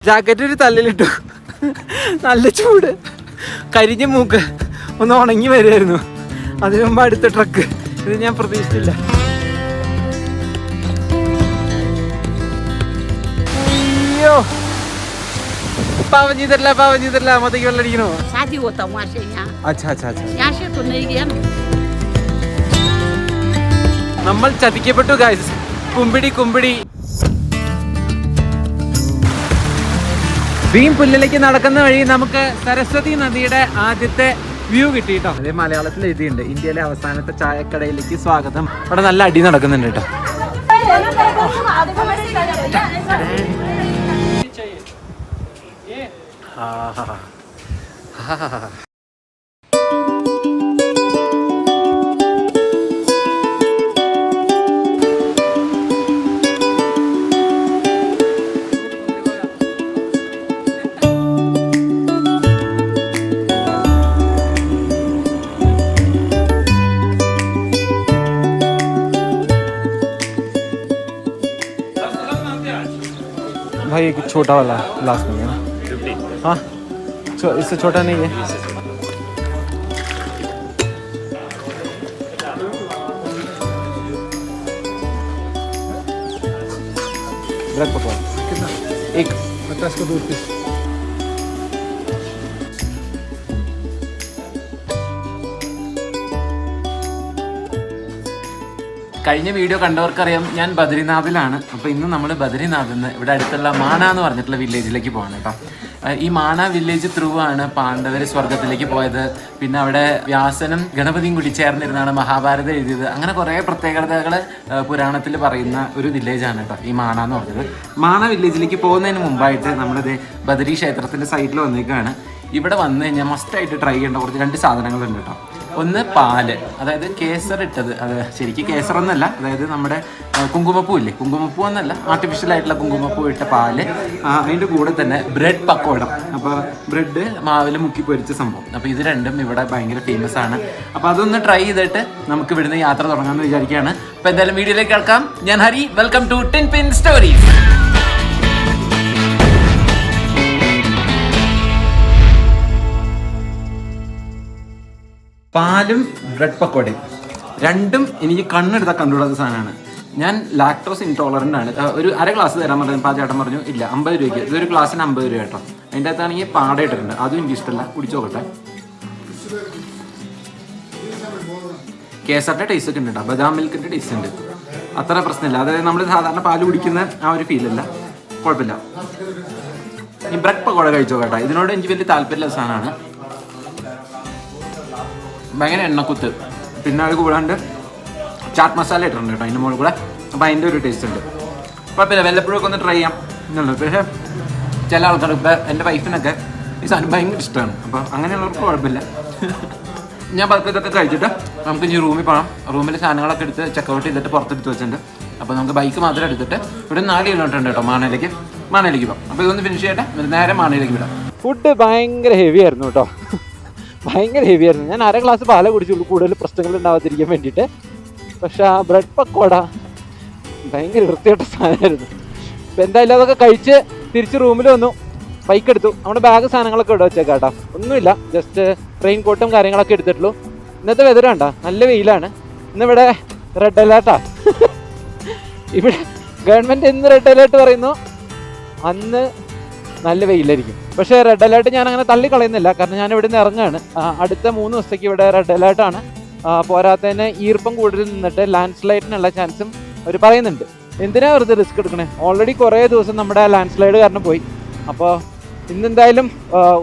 Jacket ഒരു തല്ലിലിട്ടു. നല്ല ചൂട്, കരിഞ്ഞ മൂക്ക് ഒന്ന് ഉണങ്ങി വരുമായിരുന്നു. അതിനു മുമ്പ് അടുത്ത ട്രക്ക്. ഇത് ഞാൻ പ്രതീക്ഷിച്ചില്ല. അയ്യോ, पावजी इधरला मत की लड़की नो शादी होता वहाँ से यहाँ. अच्छा यहाँ से तो नहीं गया ना. നമ്മൾ ചതിക്കപ്പെട്ടു ഗൈസ്. കുമ്പിടി ഭീം പുല്ലിലേക്ക് നടക്കുന്ന വഴി നമുക്ക് സരസ്വതി നദിയുടെ ആദ്യത്തെ വ്യൂ കിട്ടിട്ടോ. അതേ മലയാളത്തിൽ എഴുതിയിട്ടുണ്ട്, ഇന്ത്യയിലെ അവസാനത്തെ ചായക്കടയിലേക്ക് സ്വാഗതം. അവിടെ നല്ല അടി നടക്കുന്നുണ്ട് കേട്ടോ. भाई एक छोटा वाला ग्लास में ना. हाँ, इससे छोटा नहीं है. ब्रेड पकौड़ा कितना? एक 50 का 2 पीस. കഴിഞ്ഞ വീഡിയോ കണ്ടവർക്കറിയാം ഞാൻ ബദ്രിനാഥിലാണ്. അപ്പോൾ ഇന്ന് നമ്മൾ ബദ്രിനാഥിൽ നിന്ന് ഇവിടെ അടുത്തുള്ള മാണ എന്ന് പറഞ്ഞിട്ടുള്ള വില്ലേജിലേക്ക് പോകണം കേട്ടോ. ഈ മാണ വില്ലേജ് ത്രൂ ആണ് പാണ്ഡവർ സ്വർഗത്തിലേക്ക് പോയത്. പിന്നെ അവിടെ വ്യാസനും ഗണപതിയും കൂടി ചേർന്നിരുന്നാണ് മഹാഭാരതം എഴുതിയത്. അങ്ങനെ കുറേ പ്രത്യേകതകൾ പുരാണത്തിൽ പറയുന്ന ഒരു വില്ലേജാണ് കേട്ടോ ഈ മാണ എന്ന് പറഞ്ഞത്. മാണ വില്ലേജിലേക്ക് പോകുന്നതിന് മുമ്പായിട്ട് നമ്മളിത് ബദരി ക്ഷേത്രത്തിൻ്റെ സൈഡിൽ വന്നേക്കാണ്. ഇവിടെ വന്നു കഴിഞ്ഞാൽ മസ്റ്റായിട്ട് ട്രൈ ചെയ്യേണ്ട കുറച്ച് 2 സാധനങ്ങളുണ്ട് കേട്ടോ. ഒന്ന് പാല്, അതായത് കേസർ ഇട്ടത്. അത് ശരിക്കും കേസറൊന്നല്ല, അതായത് നമ്മുടെ കുങ്കുമപ്പൂ ഇല്ലേ, കുങ്കുമപ്പൂ എന്നല്ല, ആർട്ടിഫിഷ്യൽ ആയിട്ടുള്ള കുങ്കുമപ്പൂ ഇട്ട പാല്. അതിൻ്റെ കൂടെ തന്നെ ബ്രെഡ് പക്കോട. അപ്പോൾ ബ്രെഡ് മാവിൽ മുക്കി പൊരിച്ച സംഭവം. അപ്പോൾ ഇത് രണ്ടും ഇവിടെ ഭയങ്കര ഫേമസ് ആണ്. അപ്പോൾ അതൊന്ന് ട്രൈ ചെയ്തിട്ട് നമുക്ക് ഇവിടുന്ന് യാത്ര തുടങ്ങാമെന്ന് വിചാരിക്കുകയാണ്. അപ്പോൾ എന്തായാലും വീഡിയോയിലേക്ക് കേൾക്കാം. ഞാൻ Hari, welcome to tin pin stories. പാലും ബ്രെഡ് പക്കോടയും രണ്ടും എനിക്ക് കണ്ണെടുത്താൽ കണ്ടുകൂടാത്ത സാധനമാണ്. ഞാൻ ലാക്ടോസ് ഇൻടോളറൻ്റ് ആണ്. ഒരു അര ഗ്ലാസ് തരാൻ പറഞ്ഞു. ചേട്ടൻ പറഞ്ഞു ഇല്ല, 50 രൂപയ്ക്ക്. ഇതൊരു ഗ്ലാസ്സിന് 50 രൂപ കേട്ടോ. അതിൻ്റെ അകത്താണെങ്കിൽ പാട ഇട്ടിട്ടുണ്ട്. അതും എനിക്ക് ഇഷ്ടമല്ല. കുടിച്ചു നോക്കട്ടെ. കേസറിൻ്റെ ടേസ്റ്റ് ഒക്കെ ഉണ്ട് കേട്ടോ. ബദാം മിൽക്കിൻ്റെ ടേസ്റ്റ് ഉണ്ട്. അത്ര പ്രശ്നമില്ല. അതായത് നമ്മൾ സാധാരണ പാല് കുടിക്കുന്ന ആ ഒരു ഫീലല്ല. കുഴപ്പമില്ല. ഈ ബ്രെഡ് പക്കോട കഴിച്ചു നോക്കട്ടെ. ഇതിനോട് എനിക്ക് വലിയ താല്പര്യമുള്ള സാധനമാണ്. ഭയങ്കര എണ്ണക്കുത്ത്. പിന്നെ അത് കൂടാണ്ട് ചാറ്റ് മസാല ഇട്ടിട്ടുണ്ട് കേട്ടോ അതിൻ്റെ മുകളിൽ കൂടെ. അപ്പോൾ അതിൻ്റെ ഒരു ടേസ്റ്റ് ഉണ്ട്. കുഴപ്പമില്ല, വല്ലപ്പോഴൊക്കെ ഒന്ന് ട്രൈ ചെയ്യാം എന്നുള്ളത്. പക്ഷേ ചില ആൾക്കാർ, ഇപ്പോൾ എൻ്റെ വൈഫിനൊക്കെ ഈ സാധനം ഭയങ്കര ഇഷ്ടമാണ്. അപ്പോൾ അങ്ങനെയുള്ളവർക്ക് കുഴപ്പമില്ല. ഞാൻ പതുക്കെ ഇതൊക്കെ കഴിച്ചിട്ട് നമുക്ക് ഇനി റൂമിൽ പോകണം. റൂമിൽ സാധനങ്ങളൊക്കെ എടുത്ത് ചെക്കൗട്ട് ചെയ്തിട്ട് പുറത്തെടുത്ത് വെച്ചിട്ടുണ്ട്. അപ്പോൾ നമുക്ക് ബൈക്ക് മാത്രം എടുത്തിട്ട് ഇവിടെ 4 കിലോമീറ്റർ ഉണ്ട് കേട്ടോ മാണയിലേക്ക് പോകാം. അപ്പോൾ ഇതൊന്ന് ഫിനിഷ് ചെയ്യട്ടെ, നേരെ മാണയിലേക്ക് വിടാം. ഫുഡ് ഭയങ്കര ഹെവി ആയിരുന്നു കേട്ടോ. ഭയങ്കര ഹെവി ആയിരുന്നു. ഞാൻ അര ഗ്ലാസ് പാല കുടിച്ചുള്ളൂ, കൂടുതൽ പ്രശ്നങ്ങൾ ഉണ്ടാവാതിരിക്കാൻ വേണ്ടിയിട്ട്. പക്ഷെ ആ ബ്രെഡ് പക്കോട ഭയങ്കര വൃത്തിയായിട്ട സാധനമായിരുന്നു. ഇപ്പം എന്തായാലും അതൊക്കെ കഴിച്ച് തിരിച്ച് റൂമിൽ വന്നു. ബൈക്ക് എടുത്തു. നമ്മുടെ ബാഗ് സാധനങ്ങളൊക്കെ ഇവിടെ വെച്ചേക്കാം കേട്ടോ. ഒന്നുമില്ല, ജസ്റ്റ് റെയിൻ കോട്ടും കാര്യങ്ങളൊക്കെ എടുത്തിട്ടുള്ളൂ. ഇന്നത്തെ വെതർ കണ്ടോ, നല്ല വെയിലാണ്. ഇന്നിവിടെ റെഡ് അലേർട്ടാ. ഇവിടെ ഗവൺമെൻറ് ഇന്ന് റെഡ് അലേർട്ട് പറയുന്നു, അന്ന് നല്ല വെയിലായിരിക്കും. പക്ഷേ റെഡ് അലേർട്ട് ഞാൻ അങ്ങനെ തള്ളിക്കളയുന്നില്ല. കാരണം ഞാൻ ഇവിടെ നിന്ന് ഇറങ്ങുകയാണ്. അടുത്ത 3 ദിവസത്തേക്ക് ഇവിടെ റെഡ് അലേർട്ടാണ്. പോരാത്തതിന് ഈർപ്പം കൂടുതൽ നിന്നിട്ട് ലാൻഡ് സ്ലൈഡിനുള്ള ചാൻസും അവർ പറയുന്നുണ്ട്. എന്തിനാ വെറുതെ റിസ്ക് എടുക്കണേ? ഓൾറെഡി കുറേ ദിവസം നമ്മുടെ ലാൻഡ് സ്ലൈഡ് കാരണം പോയി. അപ്പോൾ ഇന്നെന്തായാലും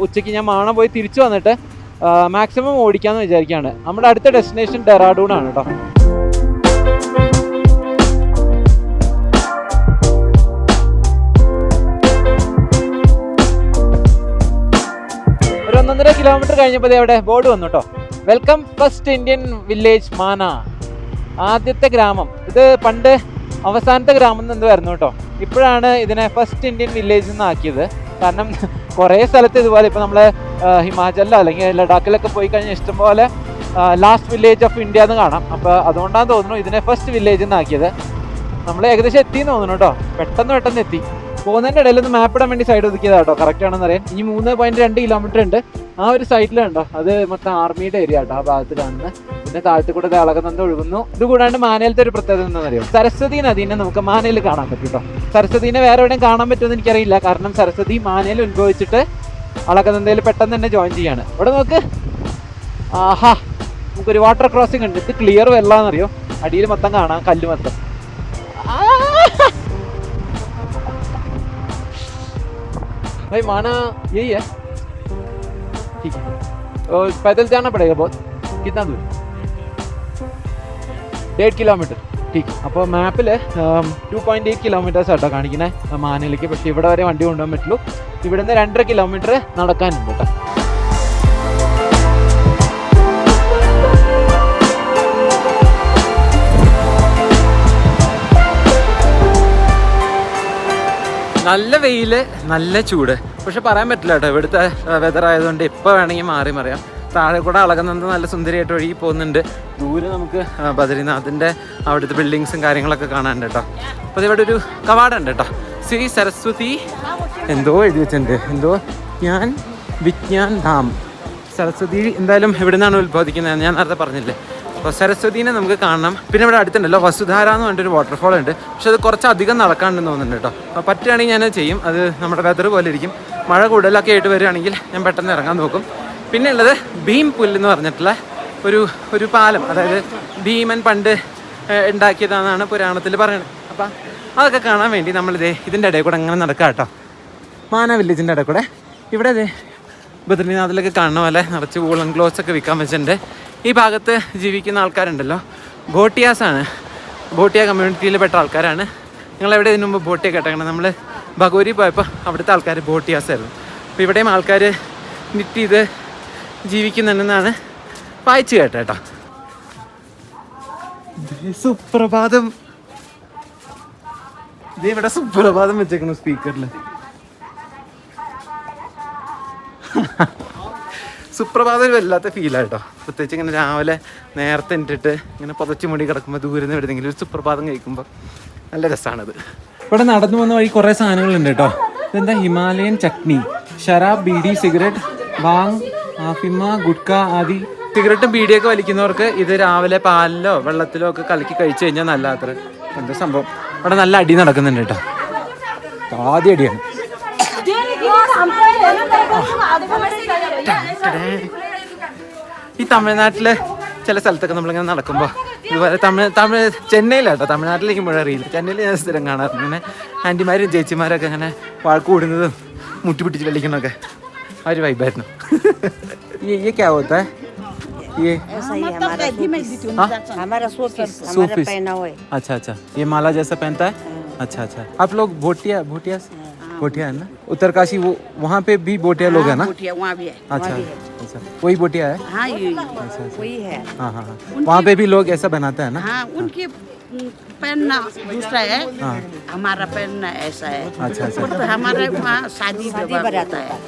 ഉച്ചയ്ക്ക് ഞാൻ മാണ പോയി തിരിച്ചു വന്നിട്ട് മാക്സിമം ഓടിക്കാമെന്ന് വിചാരിക്കുകയാണ്. നമ്മുടെ അടുത്ത ഡെസ്റ്റിനേഷൻ ഡെറാഡൂൺ ആണ് കേട്ടോ. ഒരു 1.5 കിലോമീറ്റർ കഴിഞ്ഞപ്പോൾ അവിടെ ബോർഡ് വന്നു കേട്ടോ. വെൽക്കം ഫസ്റ്റ് ഇന്ത്യൻ വില്ലേജ് മാന. ആദ്യത്തെ ഗ്രാമം. ഇത് പണ്ട് അവസാനത്തെ ഗ്രാമം എന്ന് എന്തായിരുന്നു കേട്ടോ. ഇപ്പോഴാണ് ഇതിനെ ഫസ്റ്റ് ഇന്ത്യൻ വില്ലേജ് എന്ന് ആക്കിയത്. കാരണം കുറേ സ്ഥലത്ത് ഇതുപോലെ ഇപ്പോൾ നമ്മൾ ഹിമാചലിലോ അല്ലെങ്കിൽ ലഡാക്കിലൊക്കെ പോയി കഴിഞ്ഞാൽ ഇഷ്ടംപോലെ ലാസ്റ്റ് വില്ലേജ് ഓഫ് ഇന്ത്യ എന്ന് കാണാം. അപ്പോൾ അതുകൊണ്ടാണ് തോന്നുന്നു ഇതിനെ ഫസ്റ്റ് വില്ലേജ് എന്നാക്കിയത്. നമ്മൾ ഏകദേശം എത്തിയെന്ന് തോന്നുന്നു കേട്ടോ. പെട്ടെന്ന് എത്തി. പോകുന്നതിൻ്റെ ഇടയിൽ ഒന്ന് മാപ്പ് ഇടാൻ വേണ്ടി സൈഡ് ഒതുക്കിയതാ കേട്ടോ. കറക്റ്റ് ആണെന്ന് അറിയാൻ. ഇനി 3.2 കിലോമീറ്റർ ഉണ്ട്. ആ ഒരു സൈഡിൽ കണ്ടോ, അത് മൊത്തം ആർമിയുടെ ഏരിയ കേട്ടോ ആ ഭാഗത്ത് കാണുന്നത്. പിന്നെ താഴത്ത് കൂടെ അളകനന്ദ ഒഴുകുന്നു. ഇത് കൂടാണ്ട് മാനയിലത്തെ ഒരു പ്രത്യേകത എന്താണെന്ന് അറിയാം, സരസ്വതി നദീനെ നമുക്ക് മാനയിൽ കാണാൻ പറ്റും കേട്ടോ. സരസ്വതിനെ വേറെ എവിടെയും കാണാൻ പറ്റുമെന്ന് എനിക്കറിയില്ല, കാരണം സരസ്വതി മാനയിൽ ഉത്ഭവിച്ചിട്ട് അളകനന്ദയിൽ പെട്ടെന്ന് തന്നെ ജോയിൻ ചെയ്യാണ്. ഇവിടെ നോക്ക്, ആഹാ, നമുക്കൊരു വാട്ടർ ക്രോസിംഗ് ഉണ്ട്. ഇത് ക്ലിയർ വെള്ളാന്നറിയോ, അടിയിൽ മൊത്തം കാണാം, കല്ല് മൊത്തം. भाई माना यही है, ठीक है. और पैदल जाना पड़ेगा बहुत, कितना दूर? 1.5 കിലോമീറ്റർ. ठीक. അപ്പോൾ മാപ്പിൽ 2.8 കിലോമീറ്റേഴ്സ് ആട്ടോ കാണിക്കുന്നത് മാനയിലേക്ക്. പക്ഷേ ഇവിടെ വരെ വണ്ടി കൊണ്ടുപോകാൻ പറ്റുള്ളൂ. ഇവിടുന്ന് 2.5 കിലോമീറ്റർ നടക്കാനുണ്ട് കേട്ടോ. നല്ല വെയില്, നല്ല ചൂട്. പക്ഷെ പറയാൻ പറ്റില്ല കേട്ടോ, ഇവിടുത്തെ വെതർ ആയതുകൊണ്ട് എപ്പോൾ വേണമെങ്കിൽ മാറി മറിയാം. താഴെ കൂടെ അളകനന്ദ നല്ല സുന്ദരിയായിട്ട് ഒഴുകി പോകുന്നുണ്ട്. ദൂരെ നമുക്ക് ബദ്രീനാഥിൻ്റെ അവിടുത്തെ ബിൽഡിങ്സും കാര്യങ്ങളൊക്കെ കാണാനുണ്ട് കേട്ടോ. അപ്പോൾ ഇവിടെ ഒരു കവാടമുണ്ട് കേട്ടോ, ശ്രീ സരസ്വതി എന്തോ എഴുതി വെച്ചിട്ടുണ്ട്, എന്തോ ഞാൻ വിജ്ഞാൻ ധാം. സരസ്വതി എന്തായാലും ഇവിടെ നിന്നാണ് ഉത്ഭവിക്കുന്നത്, ഞാൻ നേരത്തെ പറഞ്ഞില്ലേ. അപ്പോൾ സരസ്വതീനെ നമുക്ക് കാണണം. പിന്നെ ഇവിടെ അടുത്തുണ്ടല്ലോ വസുധാര എന്ന് പറഞ്ഞിട്ടൊരു വാട്ടർഫോൾ ഉണ്ട്. പക്ഷെ അത് കുറച്ചധികം നടക്കാണ്ടെന്ന് തോന്നുന്നുണ്ട് കേട്ടോ. അപ്പോൾ പറ്റുകയാണെങ്കിൽ ഞാനത് ചെയ്യും. അത് നമ്മുടെ വെതർ പോലെ ഇരിക്കും. മഴ കൂടുതലൊക്കെ ആയിട്ട് വരികയാണെങ്കിൽ ഞാൻ പെട്ടെന്ന് ഇറങ്ങാൻ നോക്കും. പിന്നെ ഉള്ളത് ഭീം പുല്ല് എന്ന് പറഞ്ഞിട്ടുള്ള ഒരു പാലം, അതായത് ഭീമൻ പണ്ട് ഉണ്ടാക്കിയതാണെന്നാണ് പുരാണത്തിൽ പറയുന്നത്. അപ്പം അതൊക്കെ കാണാൻ വേണ്ടി നമ്മളിതേ ഇതിൻ്റെ ഇടയിൽ കൂടെ അങ്ങനെ നടക്കാം കേട്ടോ. മാന വില്ലേജിൻ്റെ ഇടയിൽ കൂടെ. ഇവിടെ ബദ്രീനാഥിലൊക്കെ കാണുന്ന പോലെ നിറച്ച് വൂളൻ ക്ലോത്ത്സ് ഒക്കെ വിൽക്കാൻ വെച്ചിട്ടുണ്ട്. ഈ ഭാഗത്ത് ജീവിക്കുന്ന ആൾക്കാരുണ്ടല്ലോ, ഭോട്ടിയാസാണ്. ഭോട്ടിയ കമ്മ്യൂണിറ്റിയിൽ പെട്ട ആൾക്കാരാണ്. ഞങ്ങളെവിടെ ഇതിനു മുമ്പ് ഭോട്ടിയ കേട്ടേക്കണം. നമ്മൾ ബഗോരി പോയപ്പോൾ അവിടുത്തെ ആൾക്കാർ ഭോട്ടിയാസായിരുന്നു. അപ്പോൾ ഇവിടെയും ആൾക്കാർ നിറ്റ് ചെയ്ത് ജീവിക്കുന്നുണ്ടെന്നാണ് വായിച്ചു കേട്ടോ. സുപ്രഭാതം, ഇത് ഇവിടെ സുപ്രഭാതം വെച്ചേക്കണു സ്പീക്കറിൽ. സുപ്രഭാതം വല്ലാത്ത ഫീലായിട്ടോ. പ്രത്യേകിച്ച് ഇങ്ങനെ രാവിലെ നേരത്തെ ഇട്ടിട്ട് ഇങ്ങനെ പുതച്ചു മുടി കിടക്കുമ്പോൾ ദൂരം എവിടെയെങ്കിലും ഒരു സുപ്രഭാതം കഴിക്കുമ്പോൾ നല്ല രസമാണത്. ഇവിടെ നടന്നു വന്ന വഴി കുറേ സാധനങ്ങളുണ്ട് കേട്ടോ. ഇതെന്താ, ഹിമാലയൻ ചട്നി, ഷറാബ്, ബീഡി, സിഗരറ്റ്, ബാങ്, ആഫിമ, ഗുഡ്ക ആദി. സിഗരറ്റും ബീഡിയൊക്കെ വലിക്കുന്നവർക്ക് ഇത് രാവിലെ പാലിലോ വെള്ളത്തിലോ ഒക്കെ കലക്കി കഴിച്ചു കഴിഞ്ഞാൽ നല്ല അത്ര എന്താ സംഭവം. ഇവിടെ നല്ല അടി നടക്കുന്നുണ്ട് കേട്ടോ, ആദ്യ അടിയാണ്. ഈ തമിഴ്നാട്ടിലെ ചില സ്ഥലത്തൊക്കെ നമ്മളിങ്ങനെ നടക്കുമ്പോൾ ഇതുപോലെ ചെന്നൈയിലാട്ടോ, തമിഴ്നാട്ടിലേക്ക് മുഴുവൻ അറിയില്ല. ചെന്നൈയിൽ ഞാൻ സ്ഥിരം കാണാറുണ്ട് ഇങ്ങനെ ആൻറ്റിമാരും ചേച്ചിമാരൊക്കെ ഇങ്ങനെ വാൾക്ക് കൂടുന്നതും മുട്ടിപ്പിടിച്ച് വലിക്കണമൊക്കെ ആ ഒരു വൈബായിരുന്നു. ये क्या होता है? ये हमारा सूफीस अच्छा, ये माला जैसा पहनता है. अच्छा. आप लोग भोटिया है ना? उत्तरकाशी वहाँ पे भी भोटिया लोग है ना? वहाँ भी है। अच्छा, वही भोटिया है. हाँ, वही है. हाँ. वहाँ पे भी लोग ऐसा बनाते हैं ना? हाँ, उनके पहनना दूसरा है, हमारा पहनना ऐसा है. अच्छा. तो हमारे वहाँ शादी होता है.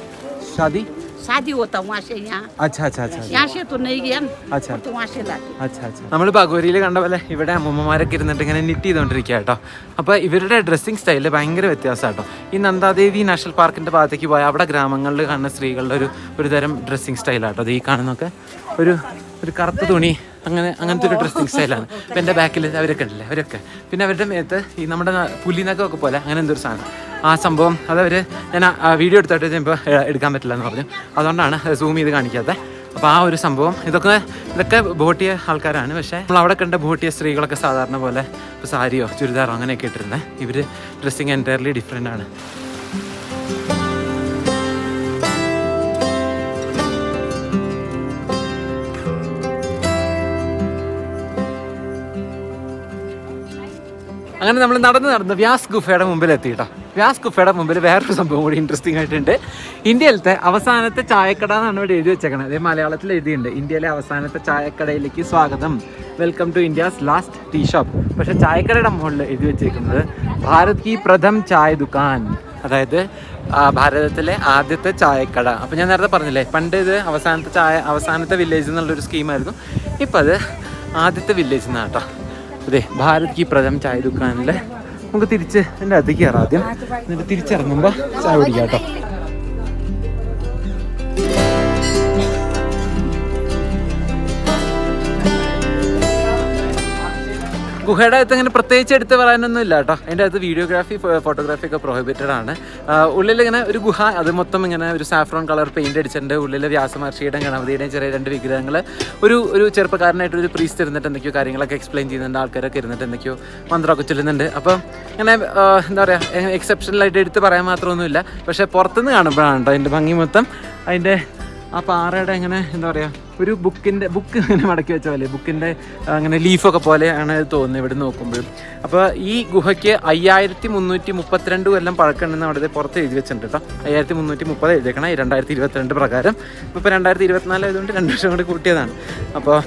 शादी होता वहाँ से यहाँ. अच्छा. यहाँ से तो नहीं गया ना. अच्छा. तो वहाँ से लाते. अच्छा. നമ്മൾ ബഗോരിയിൽ കണ്ട പോലെ ഇവിടെ അമ്മൂമ്മമാരൊക്കെ ഇരുന്നിട്ട് ഇങ്ങനെ നിറ്റ് ചെയ്തുകൊണ്ടിരിക്കുക കേട്ടോ. അപ്പോൾ ഇവരുടെ ഡ്രസ്സിങ് സ്റ്റൈല് ഭയങ്കര വ്യത്യാസമാണ് കേട്ടോ. ഈ നന്ദാദേവി നാഷണൽ പാർക്കിൻ്റെ ഭാഗത്തേക്ക് പോയാൽ അവിടെ ഗ്രാമങ്ങളിൽ കാണുന്ന സ്ത്രീകളുടെ ഒരു തരം ഡ്രസ്സിങ് സ്റ്റൈലാട്ടോ. അത് ഈ കാണുന്നൊക്കെ ഒരു കറുത്ത തുണി അങ്ങനത്തെ ഒരു ഡ്രസ്സിങ് സ്റ്റൈലാണ്. ഇപ്പം എൻ്റെ ബാക്കിൽ അവരൊക്കെ ഉണ്ടല്ലേ, അവരൊക്കെ. പിന്നെ അവരുടെ മേത്ത് ഈ നമ്മുടെ പുലിനൊക്കെ പോലെ അങ്ങനെ എന്തൊരു സാധനം, ആ സംഭവം അതവർ ഞാൻ വീഡിയോ എടുത്തിട്ട് ചിലപ്പോൾ എടുക്കാൻ പറ്റില്ല എന്ന് പറഞ്ഞു. അതുകൊണ്ടാണ് സൂം ചെയ്ത് കാണിക്കാത്തത്. അപ്പോൾ ആ ഒരു സംഭവം ഇതൊക്കെ ഭോട്ടിയ ആൾക്കാരാണ്. പക്ഷേ നമ്മൾ അവിടെ കണ്ട ഭോട്ടിയ സ്ത്രീകളൊക്കെ സാധാരണ പോലെ ഇപ്പോൾ സാരിയോ ചുരിദാറോ അങ്ങനെയൊക്കെ ഇട്ടിരുന്നത്. ഇവർ ഡ്രസ്സിങ് എൻറ്റയർലി ഡിഫറെൻ്റ് ആണ്. അങ്ങനെ നമ്മൾ നടന്ന് വ്യാസ് ഗുഫയുടെ മുമ്പിൽ എത്തി കേട്ടോ. വ്യാസ് ഗുഫയുടെ മുമ്പിൽ വേറൊരു സംഭവം കൂടി ഇൻട്രസ്റ്റിംഗ് ആയിട്ടുണ്ട്. ഇന്ത്യയിലത്തെ അവസാനത്തെ ചായക്കട എന്നാണ് ഇവിടെ എഴുതി വെച്ചേക്കണത്. അതേ മലയാളത്തിൽ എഴുതിയിട്ടുണ്ട്, ഇന്ത്യയിലെ അവസാനത്തെ ചായക്കടയിലേക്ക് സ്വാഗതം, welcome to India's last tea shop. പക്ഷേ ചായക്കടയുടെ മുകളിൽ എഴുതി വെച്ചേക്കുന്നത് ഭാരത് കി പ്രഥം ചായ ദുക്കാൻ, അതായത് ഭാരതത്തിലെ ആദ്യത്തെ ചായക്കട. അപ്പോൾ ഞാൻ നേരത്തെ പറഞ്ഞില്ലേ, പണ്ട് ഇത് അവസാനത്തെ വില്ലേജ് എന്നുള്ളൊരു സ്കീമായിരുന്നു. ഇപ്പം അത് ആദ്യത്തെ വില്ലേജ് എന്നാണ് കേട്ടോ. അതെ, ഭാരത് കി പ്രഥം ചായ ദുക്കാനിൽ നമുക്ക് തിരിച്ച് എൻ്റെ അകത്തേക്ക് കയറാം ആദ്യം, എന്നിട്ട് തിരിച്ചിറങ്ങുമ്പോൾ ചായ കുടിക്കാം കേട്ടോ. ഗുഹയുടെ അകത്ത് അങ്ങനെ പ്രത്യേകിച്ച് എടുത്ത് പറയാനൊന്നും ഇല്ല കേട്ടോ. അതിൻ്റെ അകത്ത് വീഡിയോഗ്രാഫി ഫോട്ടോഗ്രാഫി ഒക്കെ പ്രൊഹിബിറ്റഡ് ആണ്. ഉള്ളിലിങ്ങനെ ഒരു ഗുഹ, അത് മൊത്തം ഇങ്ങനെ ഒരു സാഫ്രോൺ കളർ പെയിൻറ് അടിച്ചിട്ടുണ്ട്. ഉള്ളിൽ വ്യാസമഹർഷിയുടെയും ഗണപതിയുടെയും ചെറിയ 2 വിഗ്രഹങ്ങൾ, ഒരു ചെറുപ്പക്കാരനായിട്ടൊരു പ്രീസ്റ്റ് ഇരുന്നിട്ട് എന്തൊക്കെയോ കാര്യങ്ങളൊക്കെ എക്സ്പ്ലെയിൻ ചെയ്യുന്നുണ്ട്. ആൾക്കാരൊക്കെ ഇരുന്നിട്ട് എന്തൊക്കെയോ മന്ത്രമൊക്കെ ചൊല്ലുന്നുണ്ട്. അപ്പം ഇങ്ങനെ എന്താ പറയുക, എക്സെപ്ഷണലായിട്ട് എടുത്ത് പറയാൻ മാത്രമൊന്നുമില്ല. പക്ഷേ പുറത്തുനിന്ന് കാണുമ്പോഴാണ് കേട്ടോ അതിൻ്റെ ഭംഗി മൊത്തം. അതിൻ്റെ ആ പാറയുടെ ഇങ്ങനെ എന്താ പറയുക, ഒരു ബുക്ക് ഇങ്ങനെ മടക്കി വെച്ച പോലെ, ബുക്കിൻ്റെ അങ്ങനെ ലീഫൊക്കെ പോലെയാണ് തോന്നുന്നത് ഇവിടെ നോക്കുമ്പോഴും. അപ്പോൾ ഈ ഗുഹയ്ക്ക് 5332 കൊല്ലം പഴക്കമുണ്ടെന്ന് അവിടെ പുറത്ത് എഴുതി വെച്ചിട്ടുണ്ട് കേട്ടോ. 5330 എഴുതിയേക്കണം 2022 പ്രകാരം. ഇപ്പോൾ 2024 ആയതുകൊണ്ട് 2 വർഷം കൂടി കൂട്ടിയതാണ്. അപ്പോൾ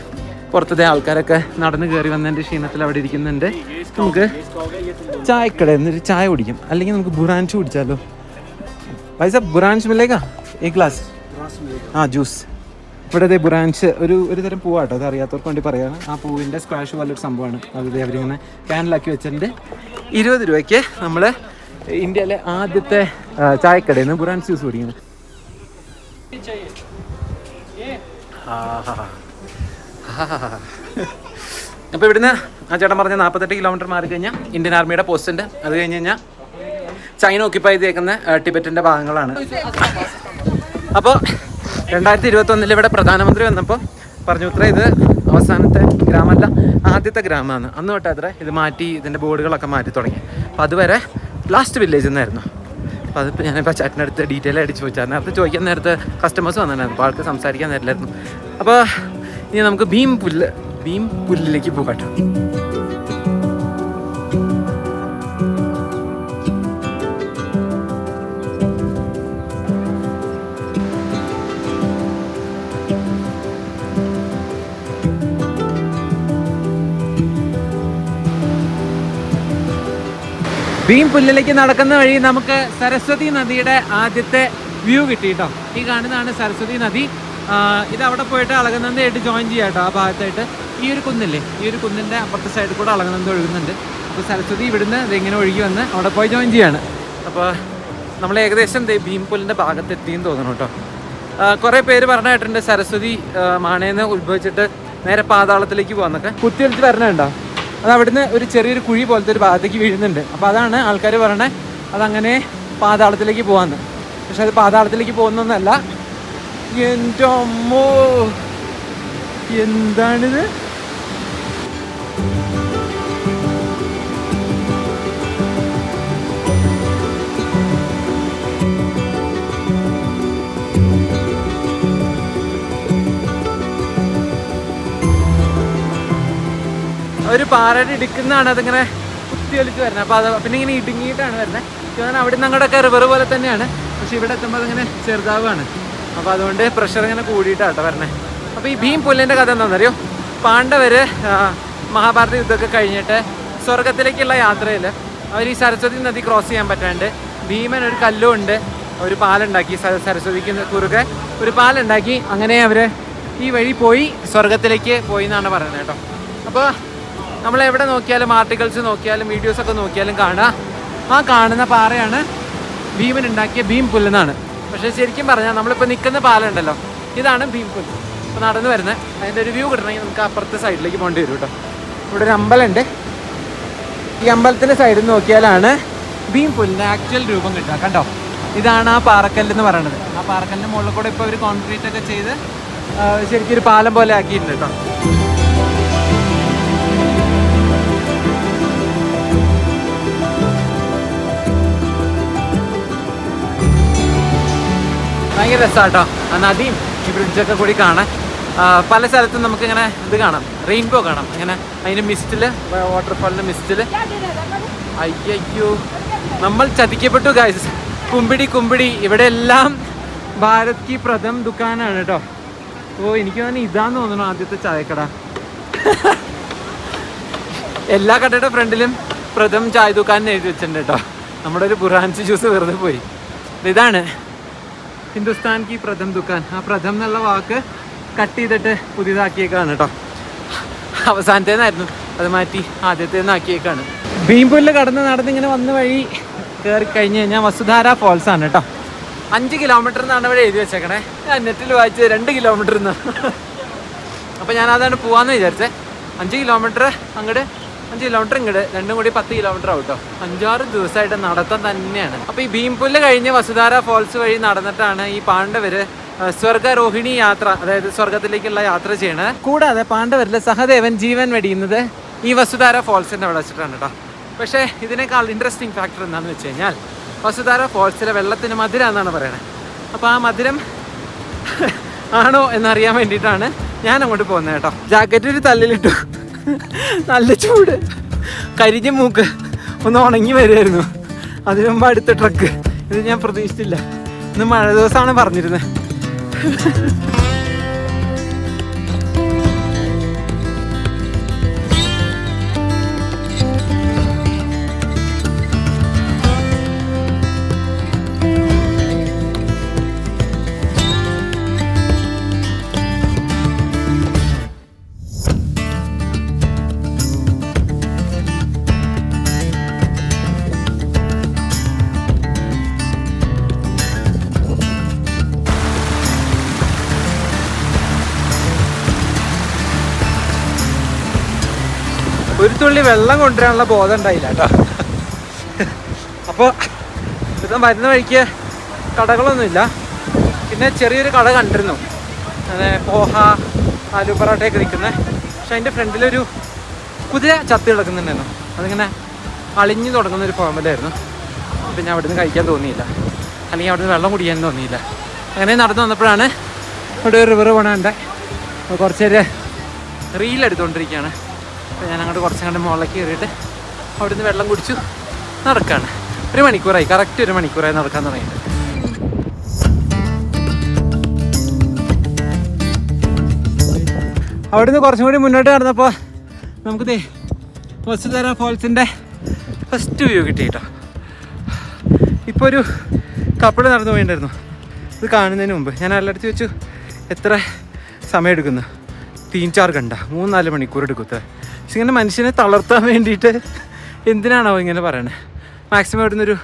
പുറത്തത്തെ ആൾക്കാരൊക്കെ നടന്ന് കയറി വന്നതിൻ്റെ ക്ഷീണത്തിൽ അവിടെ ഇരിക്കുന്നുണ്ട്. നമുക്ക് ചായക്കടയിൽ നിന്നൊരു ചായ കുടിക്കും, അല്ലെങ്കിൽ നമുക്ക് ബുറാൻസ് കുടിച്ചാലോ. പൈസ ബുറാൻസ് മില്ലേക്കാ ഈ ഗ്ലാസ് ജ്യൂസ്. ഇവിടുത്തെ ബുറാൻസ് ഒരു തരം പൂവാട്ടോ, അത് അറിയാത്തവർക്ക് വേണ്ടി പറയുകയാണ്. ആ പൂവിൻ്റെ സ്ക്വാഷ് പോലൊരു സംഭവമാണ്. അത് അവരിങ്ങനെ ക്യാനിലാക്കി വെച്ചിട്ടുണ്ട്. 20 രൂപയ്ക്ക് നമ്മൾ ഇന്ത്യയിലെ ആദ്യത്തെ ചായക്കടയിൽ നിന്ന് ബുറാൻസ് ജ്യൂസ് കുടിക്കുന്നത്. അപ്പോൾ ഇവിടുന്ന് ആ ചേട്ടൻ പറഞ്ഞ 48 കിലോമീറ്റർ മാറി കഴിഞ്ഞാൽ ഇന്ത്യൻ ആർമിയുടെ പോസ്റ്റ് ഉണ്ട്. അത് കഴിഞ്ഞ് കഴിഞ്ഞാൽ ചൈന ഓക്യുപ്പൈ ചെയ്തേക്കുന്ന ടിബറ്റിൻ്റെ ഭാഗങ്ങളാണ്. അപ്പോൾ 2021 ഇവിടെ പ്രധാനമന്ത്രി വന്നപ്പോൾ പറഞ്ഞു അത്ര ഇത് അവസാനത്തെ ഗ്രാമമല്ല, ആദ്യത്തെ ഗ്രാമമാണ്. അന്ന് തൊട്ട് അത്ര ഇത് മാറ്റി, ഇതിൻ്റെ ബോർഡുകളൊക്കെ മാറ്റി തുടങ്ങി. അപ്പോൾ അതുവരെ ലാസ്റ്റ് വില്ലേജ് എന്നായിരുന്നു. അപ്പോൾ അതിപ്പോൾ ഞാനിപ്പോൾ ചാറ്റിനടുത്ത് ഡീറ്റെയിൽ ആയിട്ട് ചോദിച്ചാൽ, നേരത്തെ ചോദിക്കാൻ നേരത്തെ കസ്റ്റമേഴ്സ് വന്നിട്ടുണ്ടായിരുന്നു. അപ്പോൾ ആൾക്ക് സംസാരിക്കാൻ നേരില്ലായിരുന്നു. അപ്പോൾ ഇനി നമുക്ക് ഭീം പുല്ലിലേക്ക് പോകാം കേട്ടോ. ഭീം പുല്ലിലേക്ക് നടക്കുന്ന വഴി നമുക്ക് സരസ്വതി നദിയുടെ ആദ്യത്തെ വ്യൂ കിട്ടി കേട്ടോ. ഈ കാണുന്നതാണ് സരസ്വതി നദി. ഇത് അവിടെ പോയിട്ട് അളകനന്ദയായിട്ട് ജോയിൻ ചെയ്യാം കേട്ടോ. ആ ഭാഗത്തായിട്ട് ഈ ഒരു കുന്നില്ലേ, ഈ ഒരു കുന്നിൻ്റെ അപ്പുറത്തെ സൈഡിൽ കൂടെ അളകനന്ദ ഒഴുകുന്നുണ്ട്. അപ്പോൾ സരസ്വതി ഇവിടുന്ന് ഇതിങ്ങനെ ഒഴുകി വന്ന് അവിടെ പോയി ജോയിൻ ചെയ്യാണ്. അപ്പോൾ നമ്മൾ ഏകദേശം ഭീം പുല്ലിൻ്റെ ഭാഗത്തെത്തിയെന്ന് തോന്നണം കേട്ടോ. കുറേ പേര് പറഞ്ഞിട്ടുണ്ട് സരസ്വതി മാണേന്ന് ഉത്ഭവിച്ചിട്ട് നേരെ പാതാളത്തിലേക്ക് പോകാന്നൊക്കെ. കുത്തിയൊലിച്ച് വരണുണ്ടോ, അത് അവിടുന്ന് ഒരു ചെറിയൊരു കുഴി പോലത്തെ ഒരു ഭാഗത്തേക്ക് വീഴുന്നുണ്ട്. അപ്പോൾ അതാണ് ആൾക്കാർ പറയണേ അതങ്ങനെ പാതാളത്തിലേക്ക് പോകാമെന്ന്. പക്ഷെ അത് പാതാളത്തിലേക്ക് പോകുന്നൊന്നല്ല. എൻ്റെ അമ്മോ, എന്താണിത്? ഒരു പാറയുടെ ഇടുക്കുന്നതാണ് അതിങ്ങനെ കുത്തിയൊലിച്ച് വരുന്നത്. അപ്പോൾ അത് പിന്നെ ഇങ്ങനെ ഇടുങ്ങിയിട്ടാണ് വരുന്നത്. കാരണം അവിടെ നിന്ന് അങ്ങോട്ടൊക്കെ റിവർ പോലെ തന്നെയാണ്. പക്ഷേ ഇവിടെ എത്തുമ്പോൾ അതിങ്ങനെ ചെറുതാവുകയാണ്. അപ്പോൾ അതുകൊണ്ട് പ്രഷർ ഇങ്ങനെ കൂടിയിട്ടാട്ടോ വരണേ. അപ്പോൾ ഈ ഭീം പുല്ലിൻ്റെ കഥ എന്താണെന്നറിയോ? പാണ്ഡവർ മഹാഭാരത യുദ്ധമൊക്കെ കഴിഞ്ഞിട്ട് സ്വർഗത്തിലേക്കുള്ള യാത്രയിൽ അവർ ഈ സരസ്വതി നദി ക്രോസ് ചെയ്യാൻ പറ്റാണ്ട് ഭീമൻ ഒരു കല്ലുകൊണ്ട് ഒരു പാലുണ്ടാക്കി, സരസ്വതിക്ക് കുറുകെ ഒരു പാലുണ്ടാക്കി. അങ്ങനെ അവർ ഈ വഴി പോയി സ്വർഗത്തിലേക്ക് പോയി എന്നാണ് പറയുന്നത് കേട്ടോ. അപ്പോൾ നമ്മളെവിടെ നോക്കിയാലും ആർട്ടിക്കിൾസ് നോക്കിയാലും വീഡിയോസൊക്കെ നോക്കിയാലും ആ കാണുന്ന പാറയാണ് ഭീമൻ ഉണ്ടാക്കിയ ഭീം പുല്ലെന്നാണ്. പക്ഷേ ശരിക്കും പറഞ്ഞാൽ നമ്മളിപ്പോൾ നിൽക്കുന്ന പാലുണ്ടല്ലോ, ഇതാണ് ഭീം പുല്ല്. ഇപ്പോൾ നടന്നു വരുന്നത് അതിൻ്റെ ഒരു വ്യൂ കിട്ടണമെങ്കിൽ നമുക്ക് അപ്പുറത്തെ സൈഡിലേക്ക് പോകേണ്ടി വരും കേട്ടോ. ഇവിടെ ഒരു അമ്പലമുണ്ട്. ഈ അമ്പലത്തിൻ്റെ സൈഡിൽ നോക്കിയാലാണ് ഭീം പുല്ലിൻ്റെ ആക്ച്വൽ രൂപം കിട്ടുക. കണ്ടോ, ഇതാണ് ആ പാറക്കല്ലെന്ന് പറയുന്നത്. ആ പാറക്കല്ലിൻ്റെ മുകളിൽ കൂടെ ഇപ്പോൾ ഒരു കോൺക്രീറ്റ് ഒക്കെ ചെയ്ത് ശരിക്കും ഒരു പാലം പോലെ ആക്കിയിട്ടുണ്ട് കേട്ടോ. ഭയങ്കര രസമാട്ടോ ആ നദിയും ഈ ബ്രിഡ്ജൊക്കെ കൂടി കാണാൻ. പല സ്ഥലത്തും നമുക്കിങ്ങനെ ഇത് കാണാം, റെയിൻബോ കാണാം. ഇങ്ങനെ അതിൻ്റെ മിസ്റ്റിൽ, വാട്ടർഫാളിൻ്റെ മിസ്റ്റിൽ. അയ്യോ, നമ്മൾ ചതിക്കപ്പെട്ടു ഗൈസ്. കുമ്പിടി ഇവിടെ എല്ലാം ഭാരത് കി പ്രഥം ദുക്കാനാണ് കേട്ടോ. ഓ, എനിക്ക് തന്നെ ഇതാന്ന് തോന്നുന്നു ആദ്യത്തെ ചായക്കട. എല്ലാ കടയുടെ ഫ്രണ്ടിലും പ്രഥം ചായ ദുക്കാൻ എഴുതി വെച്ചിട്ടുണ്ട് കേട്ടോ. നമ്മുടെ ഒരു ബുറാൻസ് ജ്യൂസ് വെറുതെ പോയി. ഇതാണ് ഹിന്ദുസ്ഥാൻ കി പ്രഥം ദുക്കാൻ. ആ പ്രഥം എന്നുള്ള വാക്ക് കട്ട് ചെയ്തിട്ട് പുതിയതാക്കിയേക്കാണ് കേട്ടോ. അവസാനത്തേന്നായിരുന്നു അത് മാറ്റി ആദ്യത്തെ ആക്കിയേക്കാണ്. ഭീംപുല്ല് നടന്നിങ്ങനെ വന്ന വഴി കയറി കഴിഞ്ഞ് കഴിഞ്ഞാൽ വസുധാര ഫോൾസ് ആണ് കേട്ടോ. 5 കിലോമീറ്റർ എന്നാണ് ഇവിടെ എഴുതി വെച്ചേക്കണേ. ഞാൻ നെറ്റിൽ വായിച്ചത് 2 കിലോമീറ്റർ എന്ന്. അപ്പോൾ ഞാൻ അതാണ് പോകാമെന്ന് വിചാരിച്ചത്. 5 കിലോമീറ്റർ അങ്ങോട്ട് 5 കിലോമീറ്റർ ഇങ്ങോട്ട്, രണ്ടും കൂടി 10 കിലോമീറ്റർ ആവും കേട്ടോ. 5-6 ദിവസമായിട്ട് നടത്തം തന്നെയാണ്. അപ്പോൾ ഈ ഭീംപുല്ല് കഴിഞ്ഞ് വസുധാര ഫോൾസ് വഴി നടന്നിട്ടാണ് ഈ പാണ്ഡവർ സ്വർഗാരോഹിണി യാത്ര, അതായത് സ്വർഗത്തിലേക്കുള്ള യാത്ര ചെയ്യണത്. കൂടാതെ പാണ്ഡവരിൽ സഹദേവൻ ജീവൻ വെടിയുന്നത് ഈ വസുധാര ഫോൾസിൻ്റെ അവിടെ വെച്ചിട്ടാണ് കേട്ടോ. പക്ഷേ ഇതിനേക്കാൾ ഇൻട്രസ്റ്റിംഗ് ഫാക്ടർ എന്താണെന്ന് വെച്ച് കഴിഞ്ഞാൽ വസുധാര ഫോൾസിലെ വെള്ളത്തിന് മധുരം എന്നാണ് പറയണത്. അപ്പോൾ ആ മധുരം ആണോ എന്നറിയാൻ വേണ്ടിയിട്ടാണ് ഞാൻ അങ്ങോട്ട് പോകുന്നത് കേട്ടോ. ജാക്കറ്റ് ഒരു തല്ലിലിട്ടു, നല്ല ചൂട്, കരിഞ്ഞ മൂക്ക് ഒന്ന് ഉണങ്ങി വരുമായിരുന്നു. അതിനു മുമ്പ് അടുത്ത ട്രക്ക്. ഇത് ഞാൻ പ്രതീക്ഷിച്ചില്ല. ഇന്ന് മഴ ദിവസമാണ് പറഞ്ഞിരുന്നത്. ഒരു തുള്ളി വെള്ളം കൊണ്ടുവരാനുള്ള ബോധം ഉണ്ടായില്ല കേട്ടോ. അപ്പോൾ ഇത് മരുന്ന് വഴിക്ക് കടകളൊന്നുമില്ല. പിന്നെ ചെറിയൊരു കട കണ്ടിരുന്നു, പോഹ ആലു പൊറോട്ടയൊക്കെ വിൽക്കുന്നത്. പക്ഷെ അതിൻ്റെ ഫ്രണ്ടിലൊരു കുതിര ചത്ത് കിടക്കുന്നുണ്ടായിരുന്നു. അതിങ്ങനെ അളിഞ്ഞു തുടങ്ങുന്നൊരു ഫോമലായിരുന്നു. പിന്നെ അവിടെ നിന്ന് കഴിക്കാൻ തോന്നിയില്ല, അല്ലെങ്കിൽ അവിടെ നിന്ന് വെള്ളം കുടിക്കാൻ തോന്നിയില്ല. അങ്ങനെ നടന്നു വന്നപ്പോഴാണ് ഇവിടെ ഒരു റിവർ പോണുണ്ട്. കുറച്ച് നേരം റീലെടുത്തുകൊണ്ടിരിക്കുകയാണ്. അപ്പോൾ ഞാൻ അങ്ങോട്ട് കുറച്ചങ്ങോട്ട് മുകളിലേക്ക് കയറിയിട്ട് അവിടെ നിന്ന് വെള്ളം കുടിച്ചു നടക്കുകയാണ്. 1 മണിക്കൂറായി, കറക്റ്റ് 1 മണിക്കൂറായി നടക്കാൻ തുടങ്ങിയിട്ട്. അവിടെ നിന്ന് കുറച്ചും കൂടി മുന്നോട്ട് നടന്നപ്പോൾ നമുക്ക് വസുധാര ഫോൾസിൻ്റെ ഫസ്റ്റ് വ്യൂ കിട്ടി കേട്ടോ. ഇപ്പോൾ ഒരു കപ്പിൾ നടന്നു പോയിട്ടുണ്ടായിരുന്നു. ഇത് കാണുന്നതിന് മുമ്പ് ഞാൻ എല്ലായിടത്തും വെച്ചു എത്ര സമയം എടുക്കുന്നു. 3-4 घंटा 3-4 മണിക്കൂർ എടുക്കുന്നത്. പക്ഷെ ഇങ്ങനെ മനുഷ്യനെ തളർത്താൻ വേണ്ടിയിട്ട് എന്തിനാണോ ഇങ്ങനെ പറയണേ. മാക്സിമം ഇവിടെ നിന്നൊരു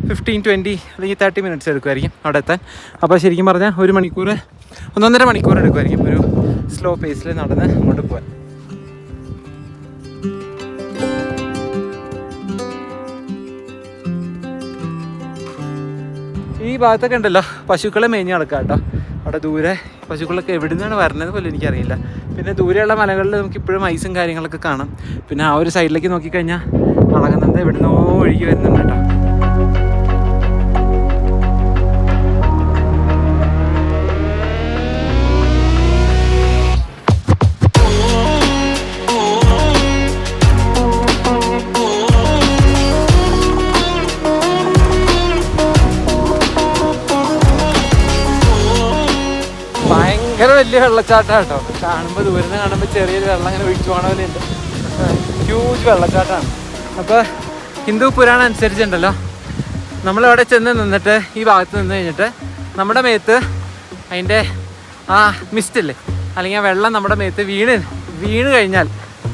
15-20 അല്ലെങ്കിൽ 30 മിനിറ്റ്സ് എടുക്കുമായിരിക്കും അവിടെ എത്താൻ. അപ്പോൾ ശരിക്കും പറഞ്ഞാൽ 1 മണിക്കൂർ 1.5 മണിക്കൂർ എടുക്കുമായിരിക്കും ഒരു സ്ലോ പേസിൽ നടന്ന് അങ്ങോട്ട് പോകാൻ. ഈ ഭാഗത്തൊക്കെ ഉണ്ടല്ലോ പശുക്കളെ മേഞ്ഞ് നടക്കാം കേട്ടോ. അവിടെ ദൂരെ പശുക്കളൊക്കെ എവിടെ നിന്നാണ് വരുന്നത് പോലും എനിക്കറിയില്ല. പിന്നെ ദൂരെയുള്ള മലകളിൽ നമുക്ക് ഇപ്പോഴും ഐസും കാര്യങ്ങളൊക്കെ കാണാം. പിന്നെ ആ ഒരു സൈഡിലേക്ക് നോക്കിക്കഴിഞ്ഞാൽ അളകുന്നത് എവിടുന്നോ ഒഴുകി വരുന്നുണ്ട് കേട്ടോ. ഭയങ്കര വലിയ വെള്ളച്ചാട്ടം കേട്ടോ. കാണുമ്പോൾ ദൂരം നിന്ന് കാണുമ്പോൾ ചെറിയൊരു വെള്ളം അങ്ങനെ ഒഴിച്ചു പോകണ പോലെ ഉണ്ട്. ഹ്യൂജ് വെള്ളച്ചാട്ടമാണ്. അപ്പോൾ ഹിന്ദു പുരാണം അനുസരിച്ചുണ്ടല്ലോ, നമ്മളവിടെ ചെന്ന് നിന്നിട്ട് ഈ ഭാഗത്ത് നിന്ന് കഴിഞ്ഞിട്ട് നമ്മുടെ മേത്ത് അതിൻ്റെ ആ മിസ്റ്റില്ലേ, അല്ലെങ്കിൽ ആ വെള്ളം നമ്മുടെ മേത്ത് വീണ് കഴിഞ്ഞാൽ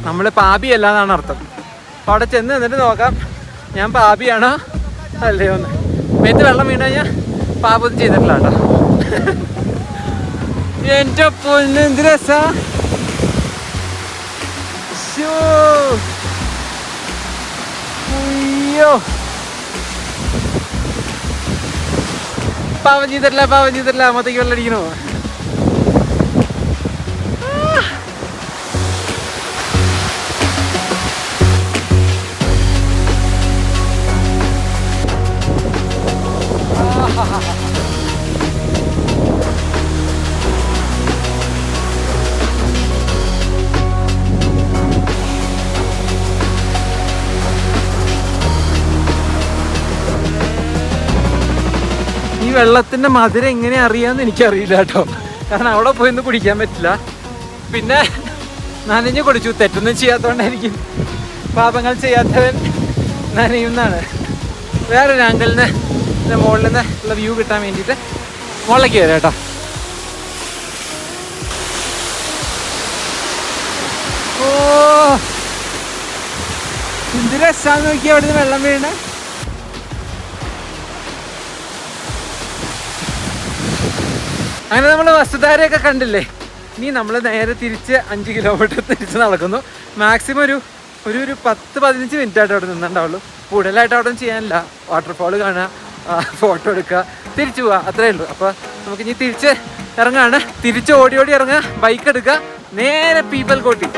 നമ്മൾ പാപിയല്ല എന്നാണ് അർത്ഥം. അപ്പോൾ അവിടെ ചെന്ന് നിന്നിട്ട് നോക്കാം ഞാൻ പാപിയാണോ അല്ലയോ എന്ന്. മേത്ത് വെള്ളം വീണ് കഴിഞ്ഞാൽ പാപം ചെയ്തിട്ടില്ല കേട്ടോ. എൻ്റെ പൊന്ന് എന്ത് രസാ. അയ്യോ പാവം ചെയ്തിട്ടില്ല മൊത്തയ്ക്ക് വെള്ളം അടിക്കണോ. ഈ വെള്ളത്തിൻ്റെ മധുരം എങ്ങനെ അറിയാമെന്ന് എനിക്കറിയില്ല കേട്ടോ. കാരണം അവിടെ പോയിന്ന് കുടിക്കാൻ പറ്റില്ല. പിന്നെ നനഞ്ഞു കുടിച്ചു. തെറ്റൊന്നും ചെയ്യാത്തതുകൊണ്ടായിരിക്കും. പാപങ്ങൾ ചെയ്യാത്തവൻ നനയുന്നാണ്. വേറൊരു ആംഗിളിൽ നിന്ന് മുകളിൽ നിന്ന് ഉള്ള വ്യൂ കിട്ടാൻ വേണ്ടിയിട്ട് മുകളിലേക്ക് കയറാം കേട്ടോ. ഓ എന്ത് രസാന്ന് നോക്കിയാ അവിടുന്ന് വെള്ളം വീണ. അങ്ങനെ നമ്മൾ വസുധാരയൊക്കെ കണ്ടില്ലേ. ഇനി നമ്മൾ നേരെ തിരിച്ച് 5 കിലോമീറ്റർ തിരിച്ച് നടക്കുന്നു. മാക്സിമം ഒരു 10-15 മിനിറ്റ് ആയിട്ട് അവിടെ നിന്നുണ്ടാവുള്ളൂ. കൂടുതലായിട്ട് അവിടെ ചെയ്യാനില്ല. വാട്ടർഫാൾ കാണുക, ഫോട്ടോ എടുക്കുക, തിരിച്ചു പോവുക, അത്രേ ഉള്ളൂ. അപ്പോൾ നമുക്ക് ഇനി തിരിച്ച് ഇറങ്ങാണ്. തിരിച്ച് ഓടി ഇറങ്ങുക, ബൈക്ക് എടുക്കുക, നേരെ പീപ്പിൾ കോട്ടി.